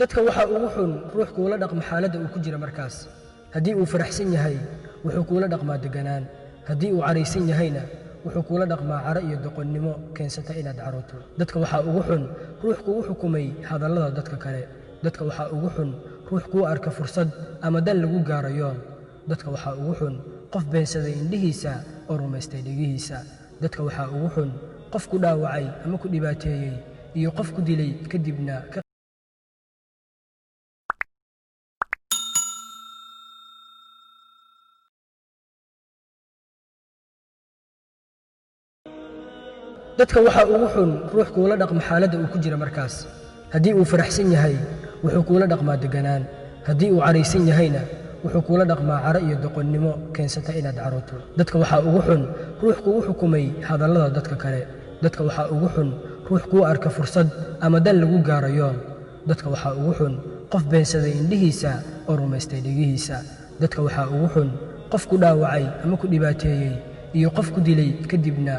dadka waxa ugu xun ruux kuula dhaqma xaaladda uu ku jira markaas haddii uu faraxsan yahay wuxuu kuula dhaqmaa deganaan haddii uu caraysan yahayna wuxuu kuula dhaqmaa caro iyo doqonnimo keensata inaad carooto dadka waxa ugu xun ruux kugu xukumay hadallada dadka kale dadka waxa ugu xun ruux kuu arka fursad ama dan lagu gaaro yoon dadka waxa ugu xun qof beensaday indhihiisa oo rumaystay dhegihiisa dadka waxa ugu xun qof ku dhaawacay ama ku dhibaateeyey iyo qof ku dilay kadibna dadka waxa ugu xun ruux kuula dhaqma xaaladda uu ku jira markaas haddii uu faraxsan yahay wuxuu kuula dhaqmaa deganaan haddii uu caraysan yahayna wuxuu kuula dhaqmaa caro iyo doqonnimo keensata inaad carooto dadka waxa ugu xun ruux kugu xukumay hadallada dadka kale dadka waxa ugu xun ruux kuu arka fursad ama dan lagu gaaro yoon dadka waxa ugu xun qof beensaday indhihiisa oo rumaystay dhegihiisa dadka waxa ugu xun qof ku dhaawacay ama ku dhibaateeyey iyo qof ku dilay kadibna